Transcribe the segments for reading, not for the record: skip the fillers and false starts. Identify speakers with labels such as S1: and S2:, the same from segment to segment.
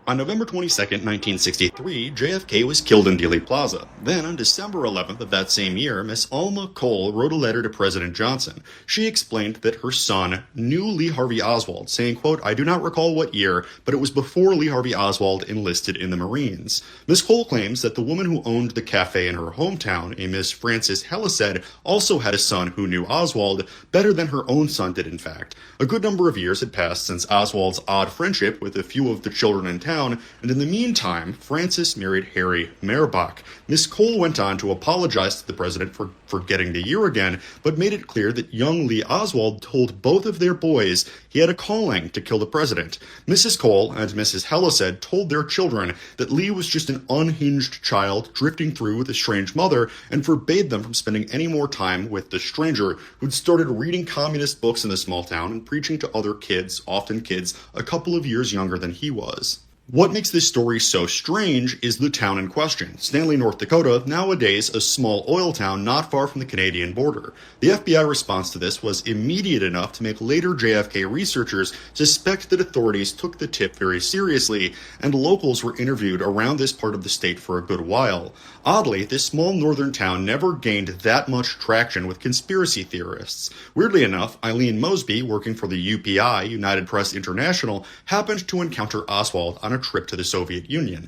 S1: On November 22, 1963, JFK was killed in Dealey Plaza. Then, on December 11th of that same year, Miss Alma Cole wrote a letter to President Johnson. She explained that her son knew Lee Harvey Oswald, saying, quote, "I do not recall what year, but it was before Lee Harvey Oswald enlisted in the Marines." Miss Cole claims that the woman who owned the cafe in her hometown, a Miss Frances Hellised, also had a son who knew Oswald better than her own son did, in fact. A good number of years had passed since Oswald's odd friendship with a few of the children in town, and in the meantime, Frances married Harry Meerbach. Miss Cole went on to apologize to the president for forgetting the year again, but made it clear that young Lee Oswald told both of their boys he had a calling to kill the president. Mrs. Cole and Mrs. Hellised told their children that Lee was just an unhinged child drifting through with a strange mother, and forbade them from spending any more time with the stranger who'd started reading communist books in the small town and preaching to other kids, often kids a couple of years younger than he was. What makes this story so strange is the town in question, Stanley, North Dakota, nowadays a small oil town not far from the Canadian border. The FBI response to this was immediate enough to make later JFK researchers suspect that authorities took the tip very seriously, and locals were interviewed around this part of the state for a good while. Oddly, this small northern town never gained that much traction with conspiracy theorists. Weirdly enough, Eileen Mosby, working for the UPI, United Press International, happened to encounter Oswald on a trip to the Soviet Union.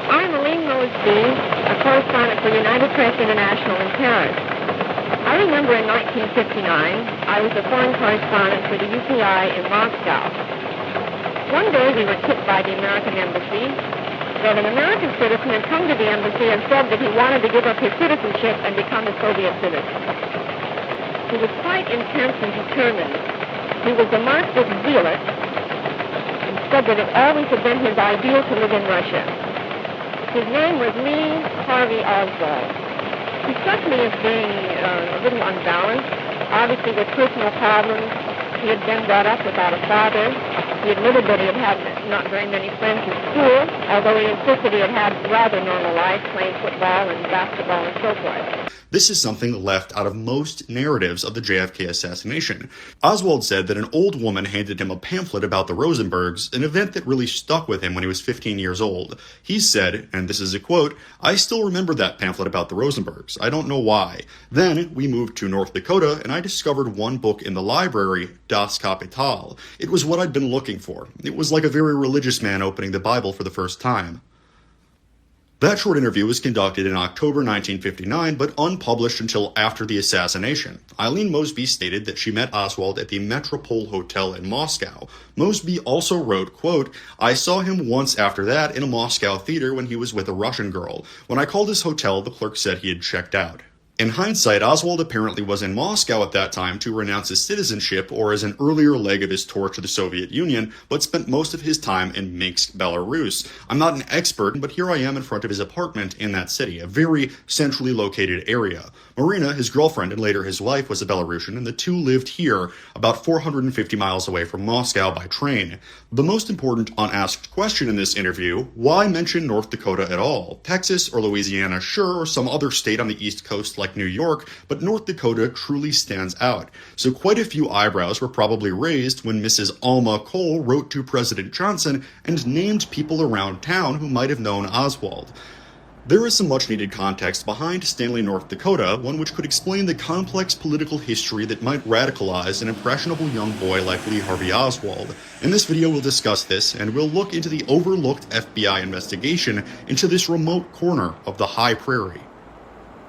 S2: I'm Eileen Mosby, a correspondent for United Press International in Paris. I remember in 1959, I was a foreign correspondent for the UPI in Moscow. One day we were tipped by the American embassy that an American citizen had come to the embassy and said that he wanted to give up his citizenship and become a Soviet citizen. He was quite intense and determined. He was a Marxist zealot and said that it always had been his ideal to live in Russia. His name was Lee Harvey Oswald. He struck me as being a little unbalanced, obviously with personal problems. He had been brought up without a father. He admitted that he had had not very many friends in school, although he insisted he had had a rather normal life, playing football and basketball and so forth.
S1: This is something left out of most narratives of the JFK assassination. Oswald said that an old woman handed him a pamphlet about the Rosenbergs, an event that really stuck with him when he was 15 years old. He said, and this is a quote, "I still remember that pamphlet about the Rosenbergs. I don't know why. Then we moved to North Dakota, and I discovered one book in the library, Das Kapital. It was what I'd been looking for. It was like a very religious man opening the Bible for the first time." That short interview was conducted in October 1959, but unpublished until after the assassination. Eileen Mosby stated that she met Oswald at the Metropole Hotel in Moscow. Mosby also wrote, quote, "I saw him once after that in a Moscow theater when he was with a Russian girl. When I called his hotel, the clerk said he had checked out." In hindsight, Oswald apparently was in Moscow at that time to renounce his citizenship or as an earlier leg of his tour to the Soviet Union, but spent most of his time in Minsk, Belarus. I'm not an expert, but here I am in front of his apartment in that city, a very centrally located area. Marina, his girlfriend and later his wife, was a Belarusian, and the two lived here, about 450 miles away from Moscow by train. The most important unasked question in this interview, why mention North Dakota at all? Texas or Louisiana, sure, or some other state on the East Coast like New York, but North Dakota truly stands out. So quite a few eyebrows were probably raised when Mrs. Alma Cole wrote to President Johnson and named people around town who might have known Oswald. There is some much-needed context behind Stanley, North Dakota, one which could explain the complex political history that might radicalize an impressionable young boy like Lee Harvey Oswald. In this video, we'll discuss this, and we'll look into the overlooked FBI investigation into this remote corner of the high prairie.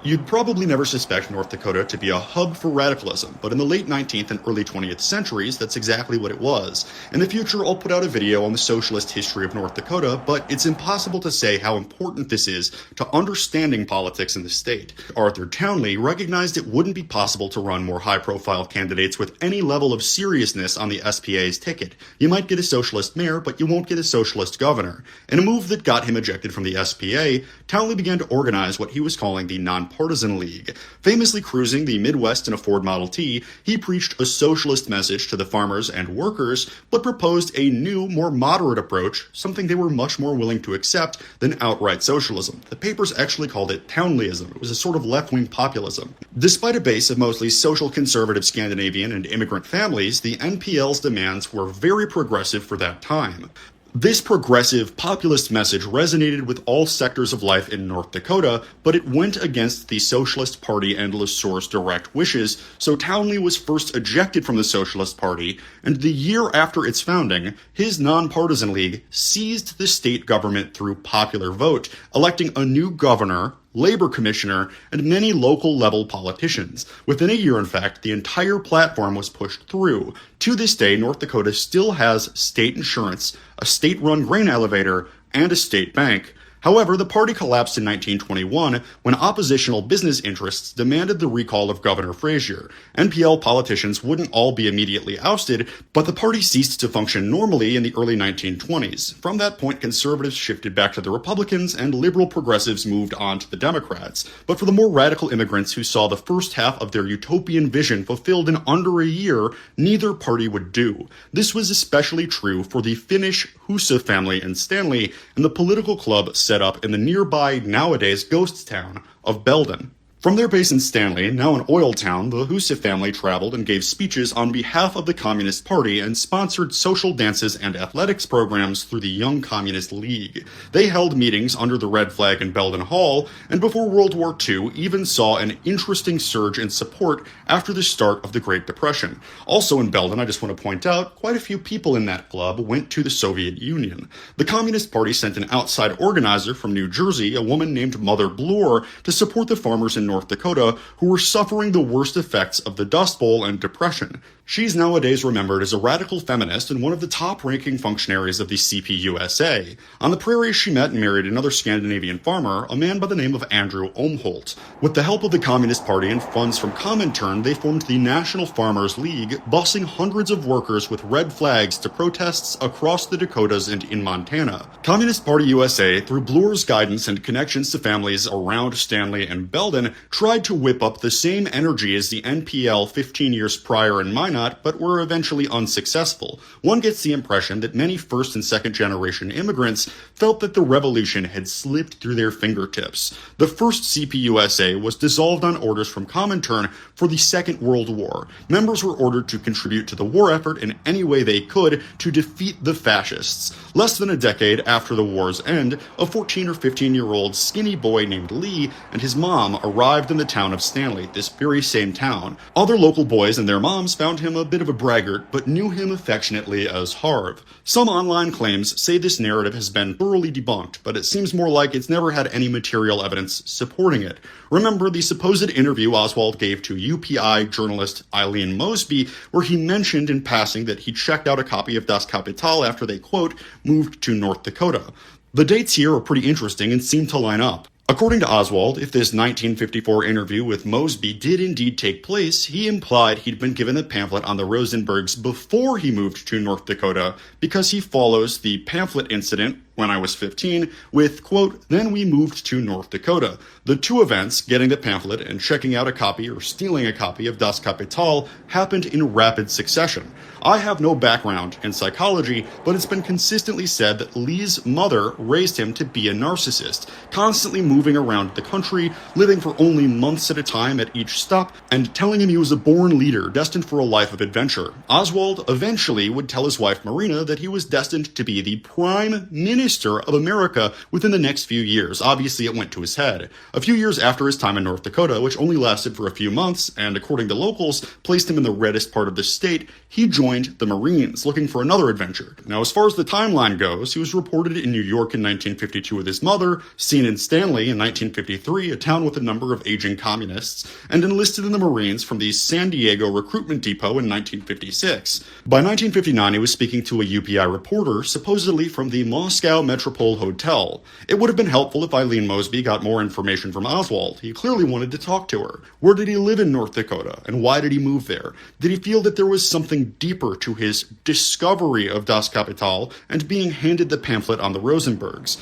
S1: You'd probably never suspect North Dakota to be a hub for radicalism, but in the late 19th and early 20th centuries, that's exactly what it was. In the future, I'll put out a video on the socialist history of North Dakota, but it's impossible to say how important this is to understanding politics in the state. Arthur Townley recognized it wouldn't be possible to run more high-profile candidates with any level of seriousness on the SPA's ticket. You might get a socialist mayor, but you won't get a socialist governor. In a move that got him ejected from the SPA, Townley began to organize what he was calling the Nonpartisan League. Famously cruising the Midwest in a Ford Model T, he preached a socialist message to the farmers and workers, but proposed a new, more moderate approach, something they were much more willing to accept than outright socialism. The papers actually called it Townleyism. It was a sort of left-wing populism. Despite a base of mostly social conservative Scandinavian and immigrant families, the NPL's demands were very progressive for that time. This progressive, populist message resonated with all sectors of life in North Dakota, but it went against the Socialist Party and LeSueur's direct wishes, so Townley was first ejected from the Socialist Party, and the year after its founding, his Nonpartisan League seized the state government through popular vote, electing a new governor, labor commissioner, and many local-level politicians. Within a year, in fact, the entire platform was pushed through. To this day, North Dakota still has state insurance, a state-run grain elevator, and a state bank. However, the party collapsed in 1921 when oppositional business interests demanded the recall of Governor Frazier. NPL politicians wouldn't all be immediately ousted, but the party ceased to function normally in the early 1920s. From that point, conservatives shifted back to the Republicans and liberal progressives moved on to the Democrats. But for the more radical immigrants who saw the first half of their utopian vision fulfilled in under a year, neither party would do. This was especially true for the Finnish Husa family in Stanley and the political club set up in the nearby, nowadays ghost town of Belden. From their base in Stanley, now an oil town, the Husa family traveled and gave speeches on behalf of the Communist Party and sponsored social dances and athletics programs through the Young Communist League. They held meetings under the red flag in Belden Hall, and before World War II even saw an interesting surge in support after the start of the Great Depression. Also in Belden, I just want to point out, quite a few people in that club went to the Soviet Union. The Communist Party sent an outside organizer from New Jersey, a woman named Mother Bloor, to support the farmers in North Dakota who were suffering the worst effects of the Dust Bowl and Depression. She's nowadays remembered as a radical feminist and one of the top-ranking functionaries of the CPUSA. On the prairies, she met and married another Scandinavian farmer, a man by the name of Andrew Omholt. With the help of the Communist Party and funds from Comintern, they formed the National Farmers League, busing hundreds of workers with red flags to protests across the Dakotas and in Montana. Communist Party USA, through Bloor's guidance and connections to families around Stanley and Belden, tried to whip up the same energy as the NPL 15 years prior in Minot, but were eventually unsuccessful. One gets the impression that many first and second generation immigrants felt that the revolution had slipped through their fingertips. The first CPUSA was dissolved on orders from Comintern for the Second World War. Members were ordered to contribute to the war effort in any way they could to defeat the fascists. Less than a decade after the war's end, a 14 or 15-year-old skinny boy named Lee and his mom arrived in the town of Stanley, this very same town. Other local boys and their moms found him a bit of a braggart, but knew him affectionately as Harv. Some online claims say this narrative has been thoroughly debunked, but it seems more like it's never had any material evidence supporting it. Remember the supposed interview Oswald gave to UPI journalist Eileen Mosby, where he mentioned in passing that he checked out a copy of Das Kapital after they, quote, moved to North Dakota. The dates here are pretty interesting and seem to line up. According to Oswald, if this 1954 interview with Mosby did indeed take place, he implied he'd been given a pamphlet on the Rosenbergs before he moved to North Dakota because he follows the pamphlet incident when I was 15 with, quote, then we moved to North Dakota. The two events, getting the pamphlet and checking out a copy or stealing a copy of Das Kapital, happened in rapid succession. I have no background in psychology, but it's been consistently said that Lee's mother raised him to be a narcissist, constantly moving around the country, living for only months at a time at each stop, and telling him he was a born leader destined for a life of adventure. Oswald eventually would tell his wife Marina that he was destined to be the Prime Minister of America within the next few years. Obviously, it went to his head. A few years after his time in North Dakota, which only lasted for a few months, and according to locals, placed him in the reddest part of the state, he joined the Marines, looking for another adventure. Now, as far as the timeline goes, he was reported in New York in 1952 with his mother, seen in Stanley in 1953, a town with a number of aging communists, and enlisted in the Marines from the San Diego Recruitment Depot in 1956. By 1959, he was speaking to a UPI reporter, supposedly from the Moscow Metropole Hotel. It would have been helpful if Eileen Mosby got more information from Oswald. He clearly wanted to talk to her. Where did he live in North Dakota, and why did he move there? Did he feel that there was something deeper to his discovery of Das Kapital and being handed the pamphlet on the Rosenbergs?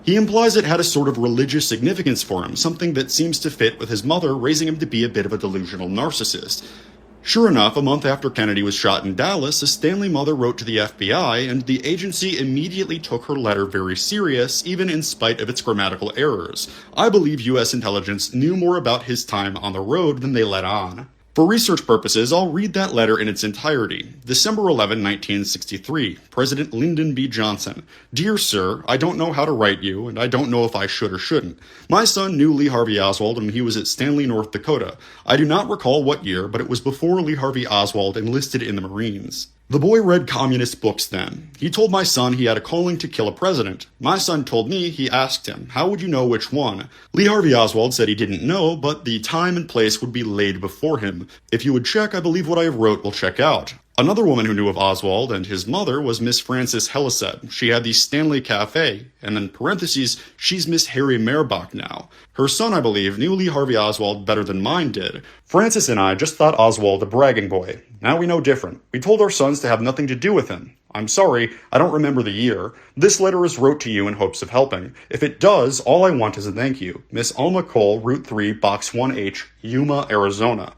S1: He implies it had a sort of religious significance for him, something that seems to fit with his mother, raising him to be a bit of a delusional narcissist. Sure enough, a month after Kennedy was shot in Dallas, a Stanley mother wrote to the FBI, and the agency immediately took her letter very serious, even in spite of its grammatical errors. I believe U.S. intelligence knew more about his time on the road than they let on. For research purposes, I'll read that letter in its entirety. December 11, 1963, President Lyndon B. Johnson. Dear Sir, I don't know how to write you, and I don't know if I should or shouldn't. My son knew Lee Harvey Oswald when he was at Stanley, North Dakota. I do not recall what year, but it was before Lee Harvey Oswald enlisted in the Marines. The boy read communist books then. He told my son he had a calling to kill a president. My son told me he asked him, how would you know which one? Lee Harvey Oswald said he didn't know, but the time and place would be laid before him. If you would check, I believe what I have wrote will check out. Another woman who knew of Oswald and his mother was Miss Frances Helised. She had the Stanley Cafe, and in parentheses, she's Miss Harry Merbach now. Her son, I believe, knew Lee Harvey Oswald better than mine did. Frances and I just thought Oswald a bragging boy. Now we know different. We told our sons to have nothing to do with him. I'm sorry, I don't remember the year. This letter is wrote to you in hopes of helping. If it does, all I want is a thank you. Miss Alma Cole, Route 3, Box 1H, Yuma, Arizona.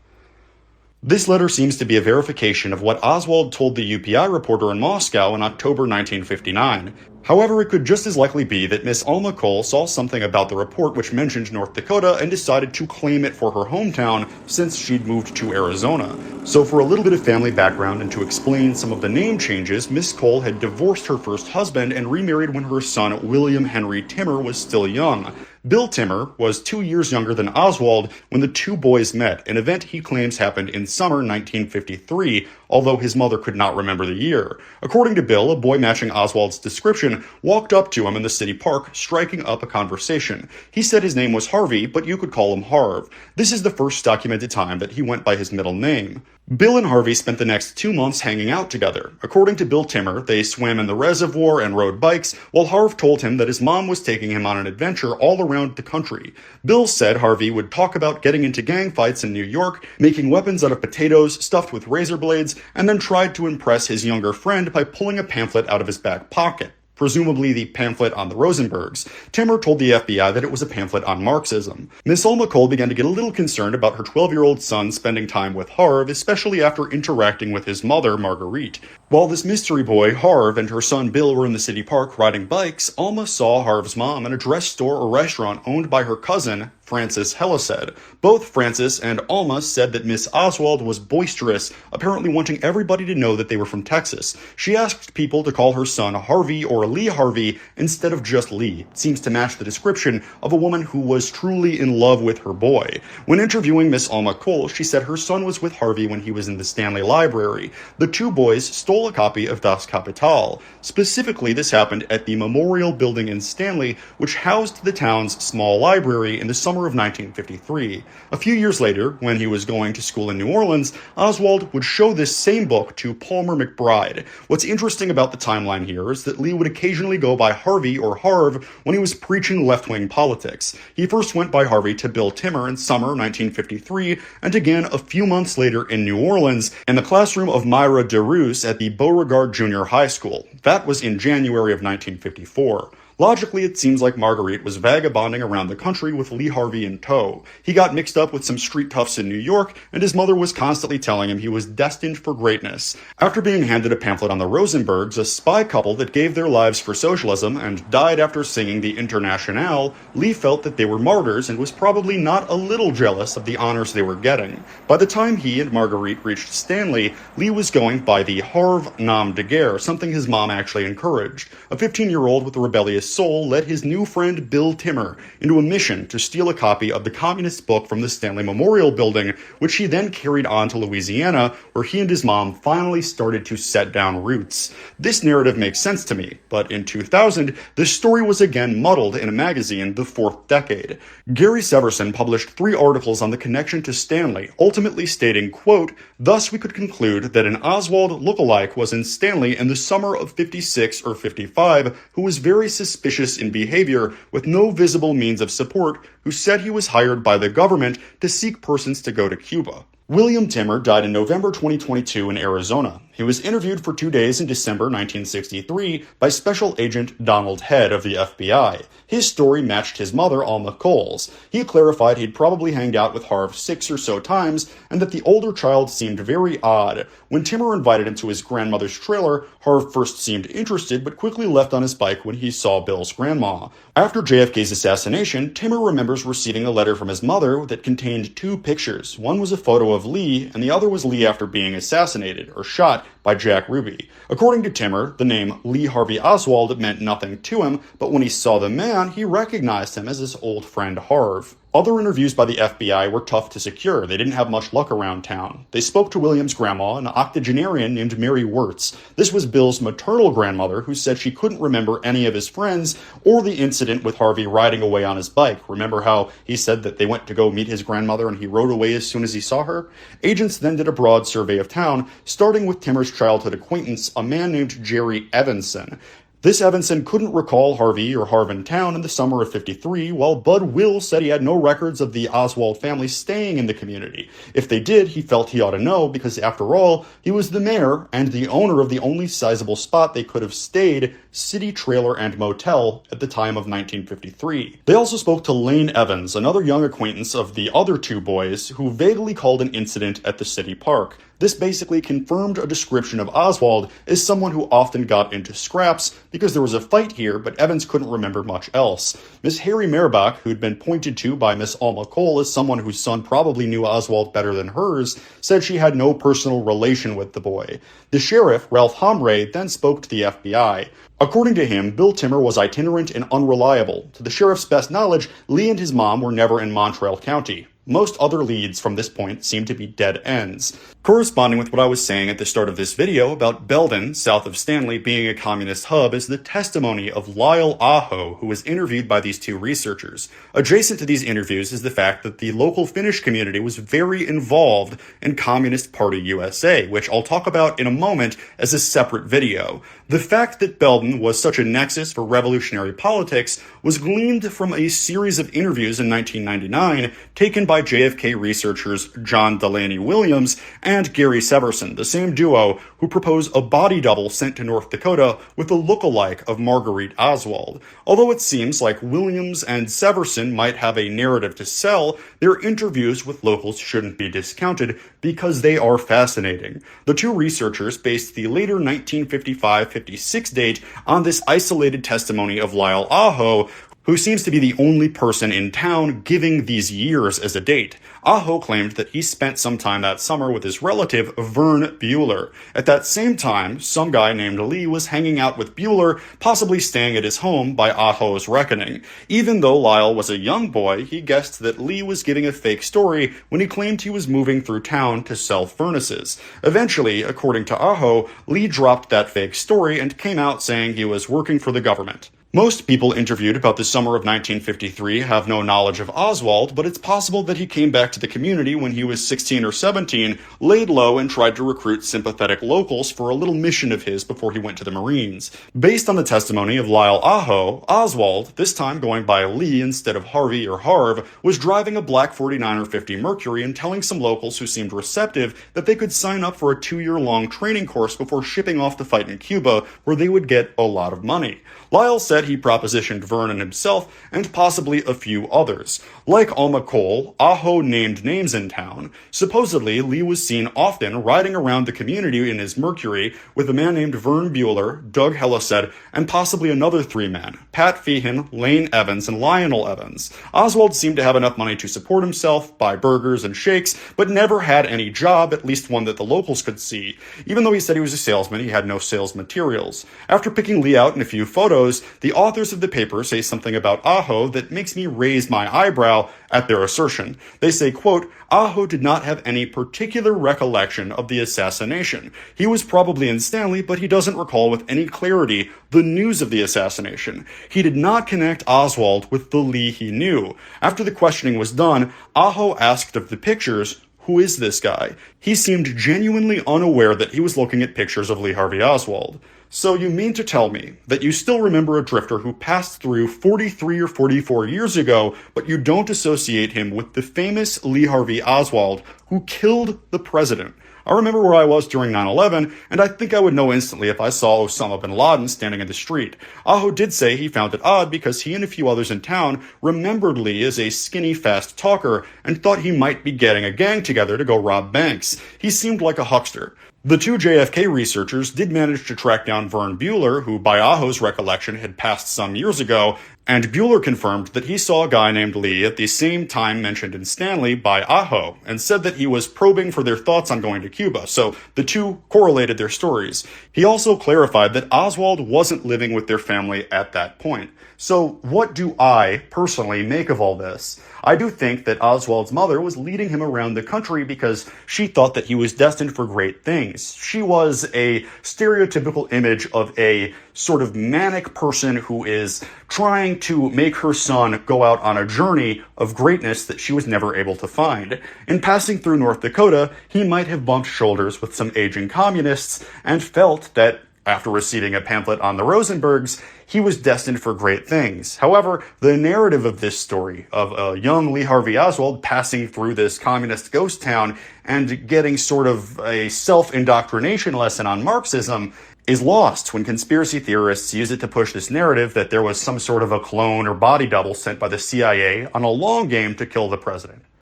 S1: This letter seems to be a verification of what Oswald told the UPI reporter in Moscow in October 1959. However, it could just as likely be that Miss Alma Cole saw something about the report which mentioned North Dakota and decided to claim it for her hometown since she'd moved to Arizona. So for a little bit of family background and to explain some of the name changes, Miss Cole had divorced her first husband and remarried when her son William Henry Timmer was still young. Bill Timmer was 2 years younger than Oswald when the two boys met, an event he claims happened in summer 1953, although his mother could not remember the year. According to Bill, a boy matching Oswald's description walked up to him in the city park, striking up a conversation. He said his name was Harvey, but you could call him Harv. This is the first documented time that he went by his middle name. Bill and Harvey spent the next 2 months hanging out together. According to Bill Timmer, they swam in the reservoir and rode bikes, while Harv told him that his mom was taking him on an adventure all around the country. Bill said Harvey would talk about getting into gang fights in New York, making weapons out of potatoes stuffed with razor blades, and then tried to impress his younger friend by pulling a pamphlet out of his back pocket. Presumably the pamphlet on the Rosenbergs. Timmer told the FBI that it was a pamphlet on Marxism. Miss Alma Cole began to get a little concerned about her 12-year-old son spending time with Harv, especially after interacting with his mother, Marguerite. While this mystery boy, Harv, and her son Bill were in the city park riding bikes, Alma saw Harv's mom in a dress store or restaurant owned by her cousin, Frances Helised. Both Frances and Alma said that Miss Oswald was boisterous, apparently wanting everybody to know that they were from Texas. She asked people to call her son Harvey or Lee Harvey instead of just Lee. It seems to match the description of a woman who was truly in love with her boy. When interviewing Miss Alma Cole, she said her son was with Harvey when he was in the Stanley Library. The two boys stole a copy of Das Kapital. Specifically, this happened at the Memorial Building in Stanley, which housed the town's small library in the summer of 1953. A few years later, when he was going to school in New Orleans, Oswald would show this same book to Palmer McBride. What's interesting about the timeline here is that Lee would occasionally go by Harvey or Harv when he was preaching left-wing politics. He first went by Harvey to Bill Timmer in summer 1953, and again a few months later in New Orleans in the classroom of Myra DeRuse at the Beauregard Junior High School. That was in January of 1954. Logically, it seems like Marguerite was vagabonding around the country with Lee Harvey in tow. He got mixed up with some street toughs in New York, and his mother was constantly telling him he was destined for greatness. After being handed a pamphlet on the Rosenbergs, a spy couple that gave their lives for socialism and died after singing the Internationale, Lee felt that they were martyrs and was probably not a little jealous of the honors they were getting. By the time he and Marguerite reached Stanley, Lee was going by the Harv nom de guerre, something his mom actually encouraged. A 15-year-old with a rebellious soul led his new friend Bill Timmer into a mission to steal a copy of the communist book from the Stanley Memorial Building, which he then carried on to Louisiana, where he and his mom finally started to set down roots. This narrative makes sense to me, but in 2000, the story was again muddled in a magazine, The Fourth Decade. Gary Severson published 3 articles on the connection to Stanley, ultimately stating, quote, "Thus we could conclude that an Oswald lookalike was in Stanley in the summer of 56 or 55, who was very suspicious in behavior with no visible means of support, who said he was hired by the government to seek persons to go to Cuba." William Timmer died in November 2022 in Arizona. He was interviewed for 2 days in December 1963 by Special Agent Donald Head of the FBI. His story matched his mother, Alma Cole's. He clarified he'd probably hanged out with Harv 6 or so times, and that the older child seemed very odd. When Timmer invited him to his grandmother's trailer, Harv first seemed interested, but quickly left on his bike when he saw Bill's grandma. After JFK's assassination, Timmer remembers receiving a letter from his mother that contained 2 pictures. One was a photo of Lee, and the other was Lee after being assassinated, or shot, by Jack Ruby. According to Timmer, the name Lee Harvey Oswald meant nothing to him, but when he saw the man, he recognized him as his old friend Harv. Other interviews by the FBI were tough to secure. They didn't have much luck around town. They spoke to William's grandma, an octogenarian named Mary Wirtz. This was Bill's maternal grandmother, who said she couldn't remember any of his friends or the incident with Harvey riding away on his bike. Remember how he said that they went to go meet his grandmother and he rode away as soon as he saw her? Agents then did a broad survey of town, starting with Timmer's childhood acquaintance, a man named Jerry Evanson. This Evanson couldn't recall Harvey or Harv in town in the summer of '53, while Bud Will said he had no records of the Oswald family staying in the community. If they did, he felt he ought to know, because after all, he was the mayor and the owner of the only sizable spot they could have stayed, City Trailer and Motel, at the time of 1953. They also spoke to Lane Evans, another young acquaintance of the other 2 boys, who vaguely called an incident at the city park. This basically confirmed a description of Oswald as someone who often got into scraps, because there was a fight here, but Evans couldn't remember much else. Miss Harry Merbach, who'd been pointed to by Miss Alma Cole as someone whose son probably knew Oswald better than hers, said she had no personal relation with the boy. The sheriff, Ralph Homray, then spoke to the FBI. According to him, Bill Timmer was itinerant and unreliable. To the sheriff's best knowledge, Lee and his mom were never in Montreal County. Most other leads from this point seem to be dead ends. Corresponding with what I was saying at the start of this video about Belden, south of Stanley, being a communist hub is the testimony of Lyle Aho, who was interviewed by these 2 researchers. Adjacent to these interviews is the fact that the local Finnish community was very involved in Communist Party USA, which I'll talk about in a moment as a separate video. The fact that Belden was such a nexus for revolutionary politics was gleaned from a series of interviews in 1999 taken by JFK researchers John Delaney Williams and Gary Severson, the same duo who proposed a body double sent to North Dakota with a look-alike of Marguerite Oswald. Although it seems like Williams and Severson might have a narrative to sell, their interviews with locals shouldn't be discounted because they are fascinating. The 2 researchers based the later 1955-56 date on this isolated testimony of Lyle Aho, who seems to be the only person in town giving these years as a date. Aho claimed that he spent some time that summer with his relative, Vern Bueller. At that same time, some guy named Lee was hanging out with Bueller, possibly staying at his home by Aho's reckoning. Even though Lyle was a young boy, he guessed that Lee was giving a fake story when he claimed he was moving through town to sell furnaces. Eventually, according to Aho, Lee dropped that fake story and came out saying he was working for the government. Most people interviewed about the summer of 1953 have no knowledge of Oswald, but it's possible that he came back to the community when he was 16 or 17, laid low, and tried to recruit sympathetic locals for a little mission of his before he went to the Marines. Based on the testimony of Lyle Aho, Oswald, this time going by Lee instead of Harvey or Harv, was driving a black 49 or 50 Mercury and telling some locals who seemed receptive that they could sign up for a 2-year-long training course before shipping off to fight in Cuba, where they would get a lot of money. Lyle said he propositioned Vernon himself and possibly a few others. Like Alma Cole, Aho named names in town. Supposedly, Lee was seen often riding around the community in his Mercury with a man named Vern Bueller, Doug Hellised, and possibly another 3 men, Pat Feehan, Lane Evans, and Lionel Evans. Oswald seemed to have enough money to support himself, buy burgers and shakes, but never had any job, at least one that the locals could see. Even though he said he was a salesman, he had no sales materials. After picking Lee out in a few photos, the authors of the paper say something about Aho that makes me raise my eyebrow at their assertion. They say, quote, Aho did not have any particular recollection of the assassination. He was probably in Stanley, but he doesn't recall with any clarity the news of the assassination. He did not connect Oswald with the Lee he knew. After the questioning was done, Aho asked of the pictures, who is this guy? He seemed genuinely unaware that he was looking at pictures of Lee Harvey Oswald. So you mean to tell me that you still remember a drifter who passed through 43 or 44 years ago, but you don't associate him with the famous Lee Harvey Oswald who killed the president? I remember where I was during 9/11, and I think I would know instantly if I saw Osama bin Laden standing in the street. Aho did say he found it odd because he and a few others in town remembered Lee as a skinny, fast talker and thought he might be getting a gang together to go rob banks. He seemed like a huckster. The two JFK researchers did manage to track down Vern Bueller, who by Aho's recollection had passed some years ago, and Bueller confirmed that he saw a guy named Lee at the same time mentioned in Stanley by Aho, and said that he was probing for their thoughts on going to Cuba, so the two correlated their stories. He also clarified that Oswald wasn't living with their family at that point. So what do I personally make of all this? I do think that Oswald's mother was leading him around the country because she thought that he was destined for great things. She was a stereotypical image of a sort of manic person who is trying to make her son go out on a journey of greatness that she was never able to find. In passing through North Dakota, he might have bumped shoulders with some aging communists and felt that after receiving a pamphlet on the Rosenbergs, he was destined for great things. However, the narrative of this story, of a young Lee Harvey Oswald passing through this communist ghost town and getting sort of a self-indoctrination lesson on Marxism, is lost when conspiracy theorists use it to push this narrative that there was some sort of a clone or body double sent by the CIA on a long game to kill the president.